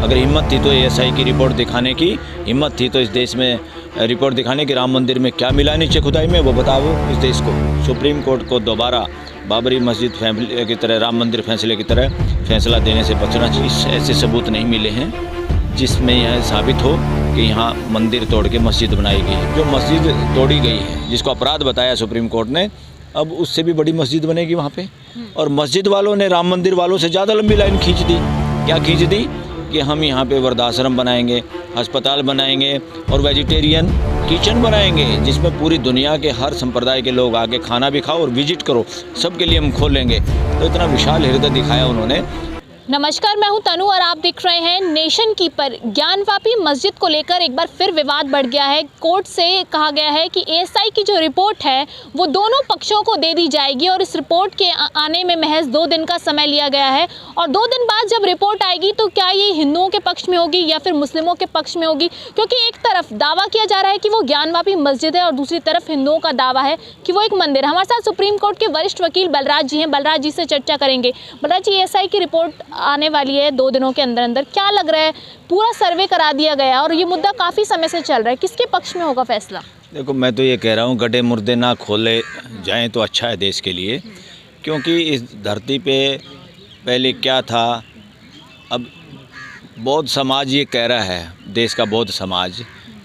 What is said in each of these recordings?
अगर हिम्मत थी तो एएसआई की रिपोर्ट दिखाने की, हिम्मत थी तो इस देश में रिपोर्ट दिखाने की राम मंदिर में क्या मिला नीचे खुदाई में, वो बताओ इस देश को। सुप्रीम कोर्ट को दोबारा बाबरी मस्जिद फैसले की तरह, राम मंदिर फैसले की तरह फैसला देने से बचना चाहिए। ऐसे सबूत नहीं मिले हैं जिसमें यह साबित हो कि यहाँ मंदिर तोड़ के मस्जिद बनाई गई। जो मस्जिद तोड़ी गई है, जिसको अपराध बताया सुप्रीम कोर्ट ने, अब उससे भी बड़ी मस्जिद बनेगी वहाँ पे। और मस्जिद वालों ने राम मंदिर वालों से ज़्यादा लंबी लाइन खींच दी। क्या खींच दी कि हम यहाँ पे वृद्धाश्रम बनाएंगे, अस्पताल बनाएंगे और वेजिटेरियन किचन बनाएंगे, जिसमें पूरी दुनिया के हर संप्रदाय के लोग आके खाना भी खाओ और विजिट करो, सबके लिए हम खोलेंगे। तो इतना विशाल हृदय दिखाया उन्होंने। नमस्कार, मैं हूं तनु और आप देख रहे हैं नेशन कीपर। ज्ञानवापी मस्जिद को लेकर एक बार फिर विवाद बढ़ गया है। कोर्ट से कहा गया है कि एएसआई की जो रिपोर्ट है वो दोनों पक्षों को दे दी जाएगी और इस रिपोर्ट के आने में महज 2 दिन का समय लिया गया है। और 2 दिन बाद जब रिपोर्ट आएगी तो क्या ये हिंदुओं के पक्ष में होगी या फिर मुस्लिमों के पक्ष में होगी? क्योंकि एक तरफ दावा किया जा रहा है कि वो ज्ञानवापी मस्जिद है और दूसरी तरफ हिंदुओं का दावा है कि वो एक मंदिर है। हमारे साथ सुप्रीम कोर्ट के वरिष्ठ वकील बलराज जी हैं। बलराज जी से चर्चा करेंगे। बलराज जी, एएसआई की रिपोर्ट आने वाली है 2 दिनों के अंदर अंदर, क्या लग रहा है? पूरा सर्वे करा दिया गया और ये मुद्दा काफ़ी समय से चल रहा है, किसके पक्ष में होगा फैसला? देखो, मैं तो ये कह रहा हूँ, गड्ढे मुर्दे ना खोले जाएं तो अच्छा है देश के लिए। क्योंकि इस धरती पे पहले क्या था, अब बौद्ध समाज ये कह रहा है, देश का बौद्ध समाज,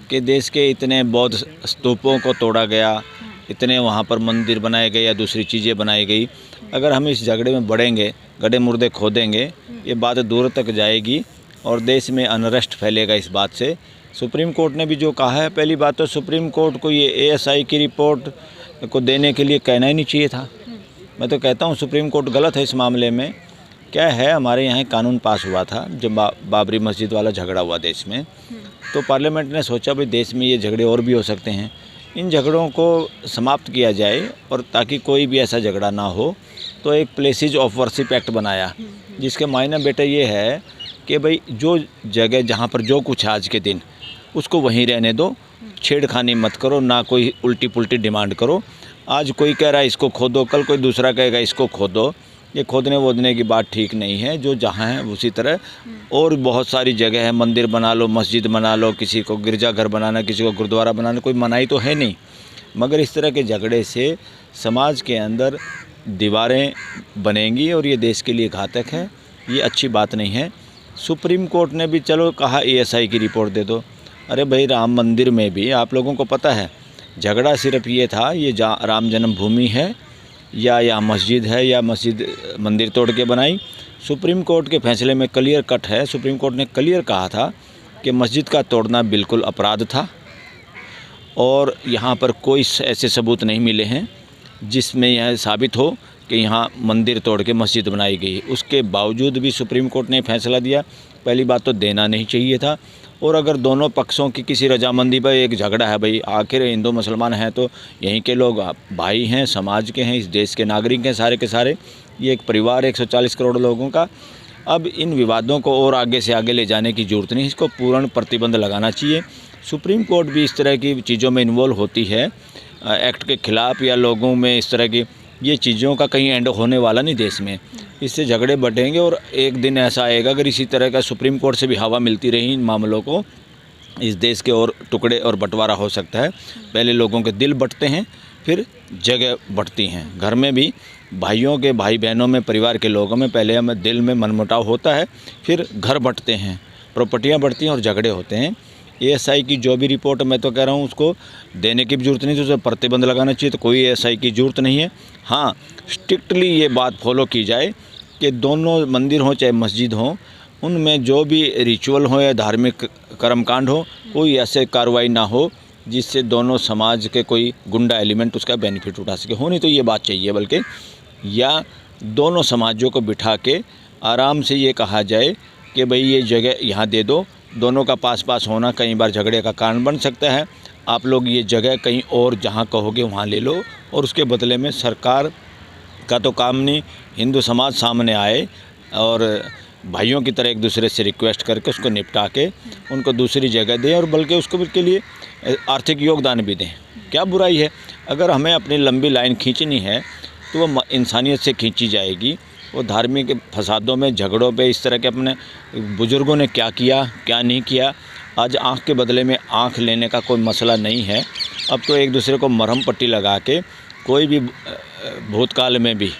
कि देश के इतने बौद्ध स्तूपों को तोड़ा गया, इतने वहाँ पर मंदिर बनाए गए या दूसरी चीज़ें बनाई गई। अगर हम इस झगड़े में बढ़ेंगे, गड्ढे मुर्दे खोदेंगे, ये बात दूर तक जाएगी और देश में अनरेस्ट फैलेगा इस बात से। सुप्रीम कोर्ट ने भी जो कहा है, पहली बात तो सुप्रीम कोर्ट को ये एएसआई की रिपोर्ट को देने के लिए कहना ही नहीं चाहिए था। मैं तो कहता हूँ सुप्रीम कोर्ट गलत है इस मामले में। क्या है, हमारे यहाँ कानून पास हुआ था जब बाबरी मस्जिद वाला झगड़ा हुआ देश में, तो पार्लियामेंट ने सोचा भाई देश में ये झगड़े और भी हो सकते हैं, इन झगड़ों को समाप्त किया जाए और ताकि कोई भी ऐसा झगड़ा ना हो। तो एक प्लेसेस ऑफ वर्शिप एक्ट बनाया, जिसके मायने बेटा ये है कि भाई जो जगह जहाँ पर जो कुछ आज के दिन, उसको वहीं रहने दो, छेड़खानी मत करो, ना कोई उल्टी पुल्टी डिमांड करो। आज कोई कह रहा है इसको खोदो, कल कोई दूसरा कहेगा इसको खोदो। ये खोदने वोदने की बात ठीक नहीं है। जो जहाँ है उसी तरह और बहुत सारी जगह है, मंदिर बना लो, मस्जिद बना लो, किसी को गिरजाघर बनाना, किसी को गुरुद्वारा बनाना, कोई मनाही तो है नहीं। मगर इस तरह के झगड़े से समाज के अंदर दीवारें बनेंगी और ये देश के लिए घातक है, ये अच्छी बात नहीं है। सुप्रीम कोर्ट ने भी चलो कहा एएसआई की रिपोर्ट दे दो। अरे भाई, राम मंदिर में भी आप लोगों को पता है झगड़ा सिर्फ ये था, ये राम जन्मभूमि है या मस्जिद है, या मस्जिद मंदिर तोड़ के बनाई। सुप्रीम कोर्ट के फैसले में क्लियर कट है, सुप्रीम कोर्ट ने क्लियर कहा था कि मस्जिद का तोड़ना बिल्कुल अपराध था और यहाँ पर कोई ऐसे सबूत नहीं मिले हैं जिसमें यह साबित हो कि यहाँ मंदिर तोड़ के मस्जिद बनाई गई। उसके बावजूद भी सुप्रीम कोर्ट ने फैसला दिया। पहली बात तो देना नहीं चाहिए था, और अगर दोनों पक्षों की किसी रजामंदी पर एक झगड़ा है, भाई आखिर हिंदू मुसलमान हैं तो यहीं के लोग भाई हैं, समाज के हैं, इस देश के नागरिक हैं सारे के सारे। ये एक परिवार 140 करोड़ लोगों का। अब इन विवादों को और आगे से आगे ले जाने की ज़रूरत नहीं, इसको पूर्ण प्रतिबंध लगाना चाहिए। सुप्रीम कोर्ट भी इस तरह की चीज़ों में इन्वॉल्व होती है एक्ट के ख़िलाफ़, या लोगों में इस तरह की ये चीज़ों का कहीं एंड होने वाला नहीं देश में। इससे झगड़े बढ़ेंगे और एक दिन ऐसा आएगा, अगर इसी तरह का सुप्रीम कोर्ट से भी हवा मिलती रही इन मामलों को, इस देश के और टुकड़े और बंटवारा हो सकता है। पहले लोगों के दिल बंटते हैं, फिर जगह बढ़ती हैं। घर में भी भाइयों के, भाई बहनों में, परिवार के लोगों में पहले हमें दिल में मनमुटाव होता है, फिर घर बंटते हैं, प्रॉपर्टियाँ बढ़ती हैं और झगड़े होते हैं। एएसआई की जो भी रिपोर्ट, मैं तो कह रहा हूँ उसको देने की भी ज़रूरत नहीं, तो उसे प्रतिबंध लगाना चाहिए। तो कोई एएसआई की ज़रूरत नहीं है। हाँ, स्ट्रिक्टली ये बात फॉलो की जाए कि दोनों मंदिर हों चाहे मस्जिद हों, उनमें जो भी रिचुअल हो या धार्मिक कर्मकांड हो, कोई ऐसे कार्रवाई ना हो जिससे दोनों समाज के कोई गुंडा एलिमेंट उसका बेनिफिट उठा सके। होनी तो ये बात चाहिए, बल्कि या दोनों समाजों को बिठा के आराम से ये कहा जाए कि भाई ये जगह यहाँ दे दो। दोनों का पास पास होना कई बार झगड़े का कारण बन सकता है। आप लोग ये जगह कहीं और जहाँ कहोगे वहाँ ले लो, और उसके बदले में सरकार का तो काम नहीं, हिंदू समाज सामने आए और भाइयों की तरह एक दूसरे से रिक्वेस्ट करके उसको निपटा के उनको दूसरी जगह दें, और बल्कि उसको के लिए आर्थिक योगदान भी दें। क्या बुराई है? अगर हमें अपनी लंबी लाइन खींचनी है तो वो इंसानियत से खींची जाएगी। वो धार्मिक फसादों में, झगड़ों पे, इस तरह के अपने बुज़ुर्गों ने क्या किया क्या नहीं किया। आज आँख के बदले में आँख लेने का कोई मसला नहीं है। अब तो एक दूसरे को मरहम पट्टी लगा के कोई भी भूतकाल में भी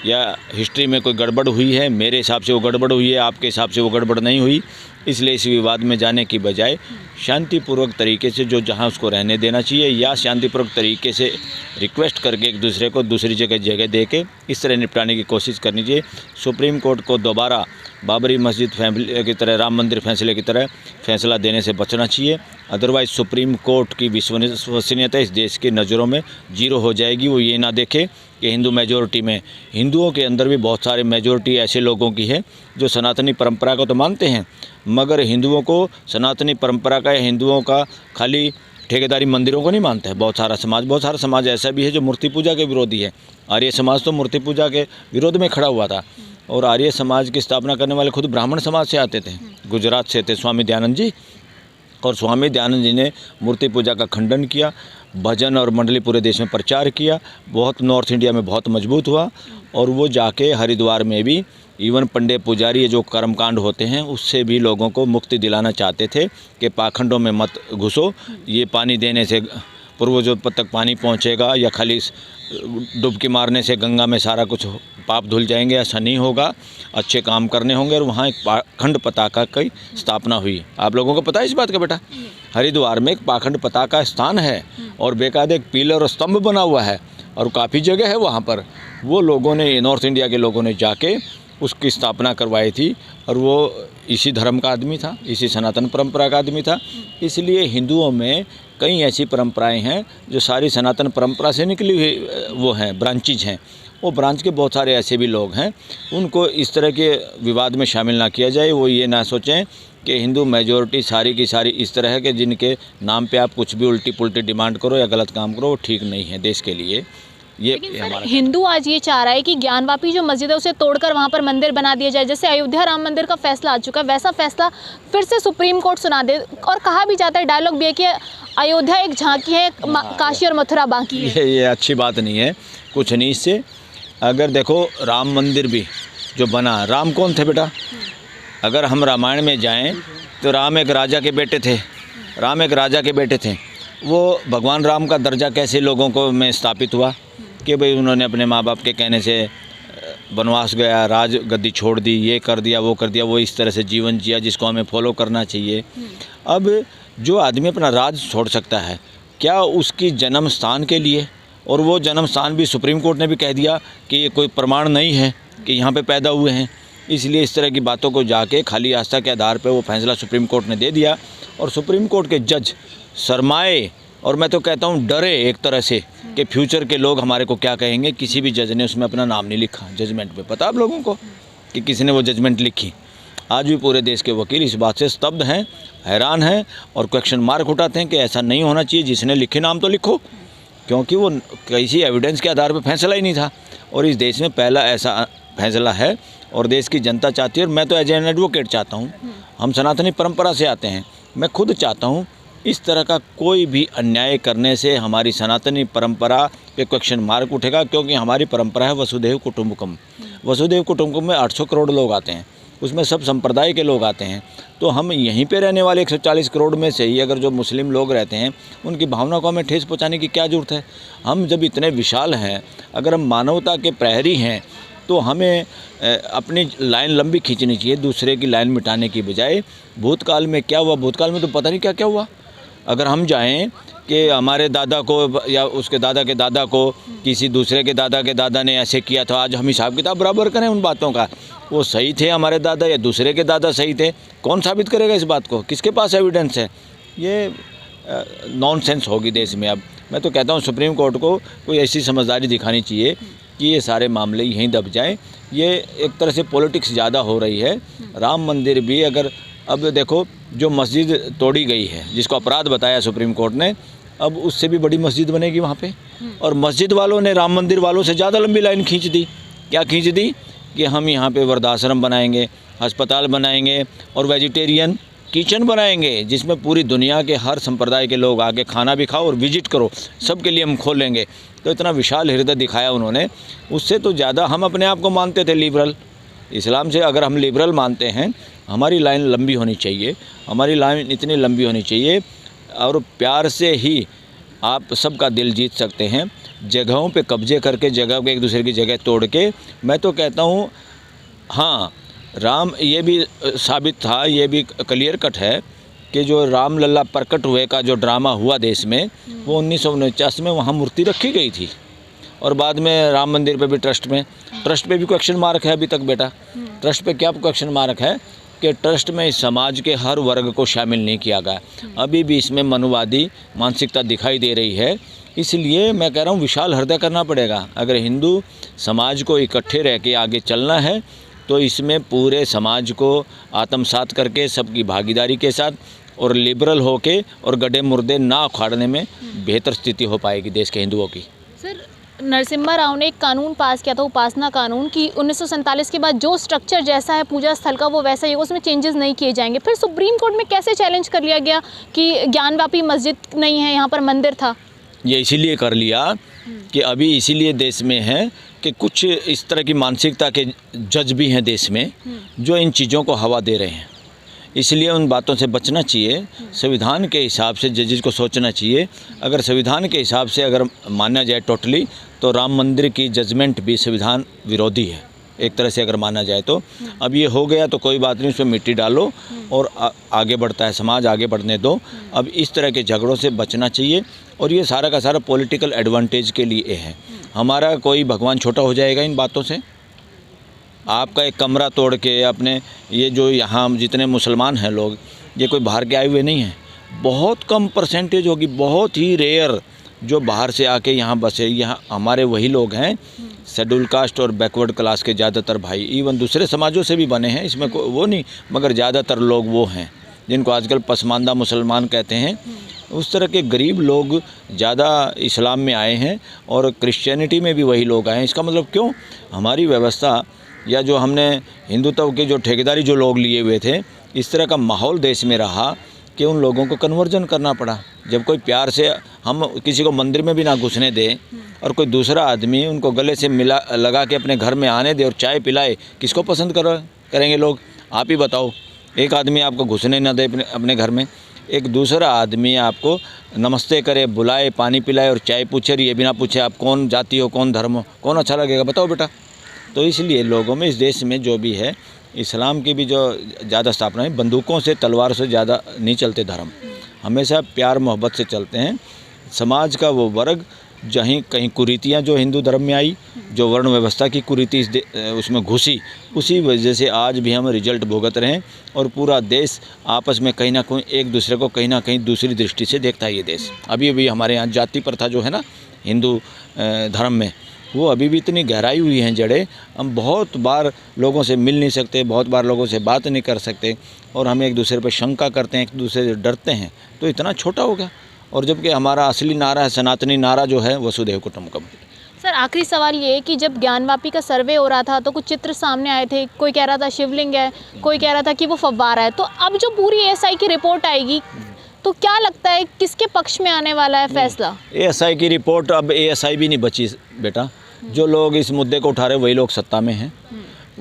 या हिस्ट्री में कोई गड़बड़ हुई है, मेरे हिसाब से वो गड़बड़ हुई है, आपके हिसाब से वो गड़बड़ नहीं हुई, इसलिए इस विवाद में जाने की बजाय शांतिपूर्वक तरीके से जो जहां उसको रहने देना चाहिए, या शांतिपूर्वक तरीके से रिक्वेस्ट करके एक दूसरे को दूसरी जगह दे के इस तरह निपटाने की कोशिश करनी चाहिए। सुप्रीम कोर्ट को दोबारा बाबरी मस्जिद फैसले की तरह, राम मंदिर फैसले की तरह फैसला देने से बचना चाहिए। अदरवाइज़ सुप्रीम कोर्ट की विश्वसनीयता इस देश की नज़रों में जीरो हो जाएगी। वो ये ना देखे कि हिंदू मेजॉरिटी में, हिंदुओं के अंदर भी बहुत सारे मेजॉरिटी ऐसे लोगों की है जो सनातनी परंपरा को तो मानते हैं, मगर हिंदुओं को, सनातनी परंपरा का या हिंदुओं का खाली ठेकेदारी मंदिरों को नहीं मानता है। बहुत सारा समाज ऐसा भी है जो मूर्ति पूजा के विरोधी है। आर्य समाज तो मूर्ति पूजा के विरोध में खड़ा हुआ था, और आर्य समाज की स्थापना करने वाले खुद ब्राह्मण समाज से आते थे, गुजरात से थे स्वामी दयानंद जी। और स्वामी दयानंद जी ने मूर्ति पूजा का खंडन किया, भजन और मंडली पूरे देश में प्रचार किया, बहुत नॉर्थ इंडिया में बहुत मजबूत हुआ। और वो जाके हरिद्वार में भी इवन पंडे पुजारी जो कर्मकांड होते हैं उससे भी लोगों को मुक्ति दिलाना चाहते थे कि पाखंडों में मत घुसो, ये पानी देने से पूर्वजों तक पानी पहुंचेगा, या खाली डुबकी मारने से गंगा में सारा कुछ पाप धुल जाएंगे, ऐसा नहीं होगा, अच्छे काम करने होंगे। और वहाँ एक पाखंड पताका की स्थापना हुई। आप लोगों को पता है इस बात का बेटा? हरिद्वार में एक पाखंड पताका स्थान है और बेकायदे एक पिलर और स्तंभ बना हुआ है, और काफ़ी जगह है वहाँ पर। वो लोगों ने, नॉर्थ इंडिया के लोगों ने जाके उसकी स्थापना करवाई थी, और वो इसी धर्म का आदमी था, इसी सनातन परंपरा का आदमी था। इसलिए हिंदुओं में कई ऐसी परंपराएं हैं जो सारी सनातन परंपरा से निकली हुई वो हैं, ब्रांचेज हैं। वो ब्रांच के बहुत सारे ऐसे भी लोग हैं, उनको इस तरह के विवाद में शामिल ना किया जाए। वो ये ना सोचें कि हिंदू मेजॉरिटी सारी की सारी इस तरह है कि जिनके नाम पे आप कुछ भी उल्टी पुल्टी डिमांड करो या गलत काम करो, वो ठीक नहीं है देश के लिए। ये हमारा हिंदू आज ये चाह रहा है कि ज्ञानवापी जो मस्जिद है उसे तोड़कर वहाँ पर मंदिर बना दिया जाए। जैसे अयोध्या राम मंदिर का फैसला आ चुका है, वैसा फैसला फिर से सुप्रीम कोर्ट सुना दे। और कहा भी जाता है, डायलॉग भी है कि अयोध्या एक झांकी है, काशी और मथुरा बाकी है। ये अच्छी बात नहीं है कुछ नहीं इससे। अगर देखो राम मंदिर भी जो बना, राम कौन थे बेटा? अगर हम रामायण में जाएं तो राम एक राजा के बेटे थे, राम एक राजा के बेटे थे। वो भगवान राम का दर्जा कैसे लोगों को में स्थापित हुआ कि भाई उन्होंने अपने माँ बाप के कहने से वनवास गया, राज गद्दी छोड़ दी, ये कर दिया वो कर दिया, वो इस तरह से जीवन जिया जिसको हमें फॉलो करना चाहिए। अब जो आदमी अपना राज छोड़ सकता है, क्या उसकी जन्म स्थान के लिए, और वो जन्म स्थान भी सुप्रीम कोर्ट ने भी कह दिया कि ये कोई प्रमाण नहीं है कि यहाँ पे पैदा हुए हैं, इसलिए इस तरह की बातों को जाके खाली आस्था के आधार पे वो फैसला सुप्रीम कोर्ट ने दे दिया। और सुप्रीम कोर्ट के जज शर्माए, और मैं तो कहता हूँ डरे एक तरह से कि फ्यूचर के लोग हमारे को क्या कहेंगे। किसी भी जज ने उसमें अपना नाम नहीं लिखा जजमेंट पे। पता आप लोगों को कि किसी ने वो जजमेंट लिखी? आज भी पूरे देश के वकील इस बात से स्तब्ध हैं, हैरान हैं, और क्वेश्चन मार्क उठाते हैं कि ऐसा नहीं होना चाहिए। जिसने लिखे नाम तो लिखो, क्योंकि वो किसी एविडेंस के आधार पर फैसला ही नहीं था। और इस देश में पहला ऐसा फैसला है, और देश की जनता चाहती है, और मैं तो एज एन एडवोकेट चाहता हूँ, हम सनातनी परंपरा से आते हैं, मैं खुद चाहता हूँ इस तरह का कोई भी अन्याय करने से हमारी सनातनी परंपरा पे क्वेश्चन मार्क उठेगा। क्योंकि हमारी परंपरा है वसुधैव कुटुंबकम। वसुधैव कुटुंबकम में 800 करोड़ लोग आते हैं, उसमें सब संप्रदाय के लोग आते हैं। तो हम यहीं पे रहने वाले 140 करोड़ में से ही अगर जो मुस्लिम लोग रहते हैं, उनकी भावना को हमें ठेस पहुँचाने की क्या ज़रूरत है? हम जब इतने विशाल हैं, अगर हम मानवता के प्रहरी हैं, तो हमें अपनी लाइन लंबी खींचनी चाहिए, दूसरे की लाइन मिटाने की बजाय। भूतकाल में क्या हुआ, भूतकाल में तो पता नहीं क्या क्या हुआ। अगर हम जाएं कि हमारे दादा को या उसके दादा के दादा को किसी दूसरे के दादा ने ऐसे किया था, आज हम हिसाब किताब बराबर करें उन बातों का। वो सही थे हमारे दादा या दूसरे के दादा सही थे, कौन साबित करेगा इस बात को? किसके पास एविडेंस है? ये नॉनसेंस होगी देश में। अब मैं तो कहता हूँ सुप्रीम कोर्ट को कोई ऐसी समझदारी दिखानी चाहिए कि ये सारे मामले यहीं दब जाएं। ये एक तरह से पॉलिटिक्स ज़्यादा हो रही है। राम मंदिर भी अगर, अब देखो जो मस्जिद तोड़ी गई है, जिसको अपराध बताया सुप्रीम कोर्ट ने, अब उससे भी बड़ी मस्जिद बनेगी वहाँ पे। और मस्जिद वालों ने राम मंदिर वालों से ज़्यादा लंबी लाइन खींच दी। क्या खींच दी? कि हम यहाँ पे वृद्धाश्रम बनाएंगे, अस्पताल बनाएंगे, और वेजिटेरियन किचन बनाएंगे जिसमें पूरी दुनिया के हर संप्रदाय के लोग आके खाना भी खाओ और विजिट करो, सबके लिए हम खोलेंगे। तो इतना विशाल हृदय दिखाया उन्होंने। उससे तो ज़्यादा हम अपने आप को मानते थे लिबरल। इस्लाम से अगर हम लिबरल मानते हैं, हमारी लाइन लंबी होनी चाहिए, हमारी लाइन इतनी लंबी होनी चाहिए और प्यार से ही आप सबका दिल जीत सकते हैं। जगहों पे कब्जे करके, जगह पे एक दूसरे की जगह तोड़ के, मैं तो कहता हूँ हाँ, राम ये भी साबित था, ये भी क्लियर कट है कि जो राम लल्ला प्रकट हुए का जो ड्रामा हुआ देश में, वो 1949 में वहाँ मूर्ति रखी गई थी। और बाद में राम मंदिर पे भी ट्रस्ट पे भी क्वेश्चन मार्क है अभी तक बेटा। ट्रस्ट पे क्या क्वेश्चन मार्क है कि ट्रस्ट में समाज के हर वर्ग को शामिल नहीं किया गया। अभी भी इसमें मनुवादी मानसिकता दिखाई दे रही है। इसलिए मैं कह रहा हूँ विशाल हृदय करना पड़ेगा। अगर हिंदू समाज को इकट्ठे रह के आगे चलना है तो इसमें पूरे समाज को आत्मसात करके, सबकी भागीदारी के साथ और लिबरल होके और गड्ढे मुर्दे ना उखाड़ने में बेहतर स्थिति हो पाएगी देश के हिंदुओं की। सर, नरसिम्हा राव ने एक कानून पास किया था, उपासना कानून, कि 1947 के बाद जो स्ट्रक्चर जैसा है पूजा स्थल का वो वैसा ही होगा, उसमें चेंजेस नहीं किए जाएंगे। फिर सुप्रीम कोर्ट में कैसे चैलेंज कर लिया गया कि ज्ञानवापी मस्जिद नहीं है, यहाँ पर मंदिर था? ये इसीलिए कर लिया कि अभी इसीलिए देश में है कि कुछ इस तरह की मानसिकता के जज भी हैं देश में जो इन चीज़ों को हवा दे रहे हैं। इसलिए उन बातों से बचना चाहिए। संविधान के हिसाब से जजेस को सोचना चाहिए। अगर संविधान के हिसाब से अगर माना जाए टोटली, तो राम मंदिर की जजमेंट भी संविधान विरोधी है एक तरह से अगर माना जाए तो। अब ये हो गया तो कोई बात नहीं, उसमें मिट्टी डालो और आगे बढ़ता है समाज, आगे बढ़ने दो। अब इस तरह के झगड़ों से बचना चाहिए और ये सारा का सारा पॉलिटिकल एडवांटेज के लिए है। हमारा कोई भगवान छोटा हो जाएगा इन बातों से? आपका एक कमरा तोड़ के अपने, ये जो यहाँ जितने मुसलमान हैं लोग, ये कोई बाहर के आए हुए नहीं हैं, बहुत कम परसेंटेज होगी, बहुत ही रेयर जो बाहर से आके यहाँ बसे। यहाँ हमारे वही लोग हैं, शेड्यूल कास्ट और बैकवर्ड क्लास के ज़्यादातर भाई, इवन दूसरे समाजों से भी बने हैं, इसमें वो नहीं, मगर ज़्यादातर लोग वो हैं जिनको आजकल पसमानदा मुसलमान कहते हैं। उस तरह के गरीब लोग ज़्यादा इस्लाम में आए हैं और क्रिश्चियनिटी में भी वही लोग आए हैं। इसका मतलब क्यों? हमारी व्यवस्था या जो हमने हिंदुत्व की जो ठेकेदारी जो लोग लिए हुए थे, इस तरह का माहौल देश में रहा कि उन लोगों को कन्वर्जन करना पड़ा। जब कोई प्यार से हम किसी को मंदिर में भी ना घुसने दें और कोई दूसरा आदमी उनको गले से मिला लगा के अपने घर में आने दे और चाय पिलाए, किसको पसंद करेंगे लोग? आप ही बताओ। एक आदमी आपको घुसने ना दे अपने घर में, एक दूसरा आदमी आपको नमस्ते करे, बुलाए, पानी पिलाए और चाय पूछे, ये भी ना पूछे आप कौन जाति हो, कौन धर्म हो, कौन अच्छा लगेगा? बताओ बेटा। तो इसलिए लोगों में, इस देश में जो भी है, इस्लाम की भी जो ज़्यादा स्थापना है, बंदूकों से तलवार से ज़्यादा नहीं चलते धर्म, हमेशा प्यार मोहब्बत से चलते हैं। समाज का वो वर्ग जहीं कहीं कुरीतियाँ जो हिंदू धर्म में आई, जो वर्ण व्यवस्था की कुरीति उसमें घुसी, उसी वजह से आज भी हम रिजल्ट भुगत रहे हैं और पूरा देश आपस में कहीं ना कहीं एक दूसरे को कहीं ना कहीं दूसरी दृष्टि से देखता है। ये देश अभी भी हमारे यहाँ जाति प्रथा जो है ना हिंदू धर्म में, वो अभी भी इतनी गहराई हुई हैं जड़ें। हम बहुत बार लोगों से मिल नहीं सकते, बहुत बार लोगों से बात नहीं कर सकते और हम एक दूसरे पर शंका करते हैं, एक दूसरे से डरते हैं, तो इतना छोटा हो गया। और जबकि हमारा असली नारा है, सनातनी नारा जो है, वसुधैव कुटुंबकम। सर, आखिरी सवाल ये है कि जब ज्ञानवापी का सर्वे हो रहा था तो कुछ चित्र सामने आए थे, कोई कह रहा था शिवलिंग है, कोई कह रहा था कि वो फव्वारा है। तो अब जो पूरी एएसआई की रिपोर्ट आएगी तो क्या लगता है किसके पक्ष में आने वाला है फैसला? एएसआई की रिपोर्ट, अब एएसआई भी नहीं बची बेटा। जो लोग इस मुद्दे को उठा रहे वही लोग सत्ता में हैं।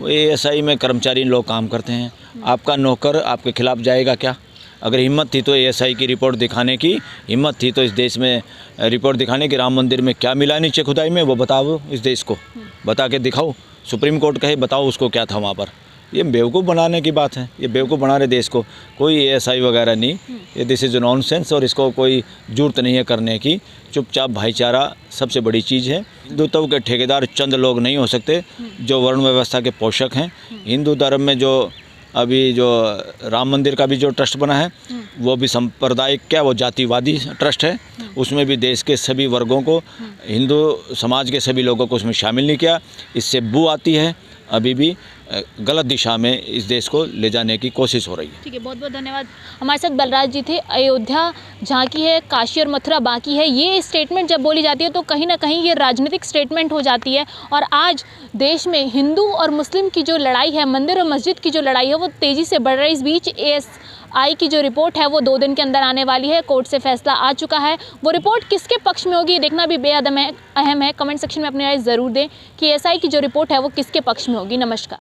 एएसआई में कर्मचारी लोग काम करते हैं। आपका नौकर आपके खिलाफ जाएगा क्या? अगर हिम्मत थी तो एएसआई की रिपोर्ट दिखाने की, हिम्मत थी तो इस देश में रिपोर्ट दिखाने की राम मंदिर में क्या मिला नीचे खुदाई में, वो बताओ इस देश को, बता के दिखाओ। सुप्रीम कोर्ट कहे बताओ उसको क्या था वहाँ पर। ये बेवकूफ़ बनाने की बात है, ये बेवकूफ़ बना रहे देश को। कोई एएसआई वगैरह नहीं, ये दिस इज़ नॉनसेंस और इसको कोई जरूरत नहीं है करने की। चुपचाप भाईचारा सबसे बड़ी चीज़ है। हिंदुत्व के ठेकेदार चंद लोग नहीं हो सकते जो वर्ण व्यवस्था के पोषक हैं। हिंदू धर्म में जो अभी जो राम मंदिर का भी जो ट्रस्ट बना है, वो भी सांप्रदायिक क्या, वो जातिवादी ट्रस्ट है। उसमें भी देश के सभी वर्गों को, हिंदू समाज के सभी लोगों को उसमें शामिल नहीं किया। इससे बू आती है अभी भी। गलत दिशा में इस देश को ले जाने की कोशिश हो रही है। ठीक है, बहुत बहुत धन्यवाद। हमारे साथ बलराज जी थे। अयोध्या झांकी है, काशी और मथुरा बाकी है, ये स्टेटमेंट जब बोली जाती है तो कहीं ना कहीं ये राजनीतिक स्टेटमेंट हो जाती है। और आज देश में हिंदू और मुस्लिम की जो लड़ाई है, मंदिर और मस्जिद की जो लड़ाई है, वो तेज़ी से बढ़ रही है। इस बीच ASI की जो रिपोर्ट है वो 2 दिन के अंदर आने वाली है। कोर्ट से फैसला आ चुका है। वो रिपोर्ट किसके पक्ष में होगी देखना भी बेहद अहम है। कमेंट सेक्शन में अपनी राय ज़रूर दें कि ASI की जो रिपोर्ट है वो किसके पक्ष में होगी। नमस्कार।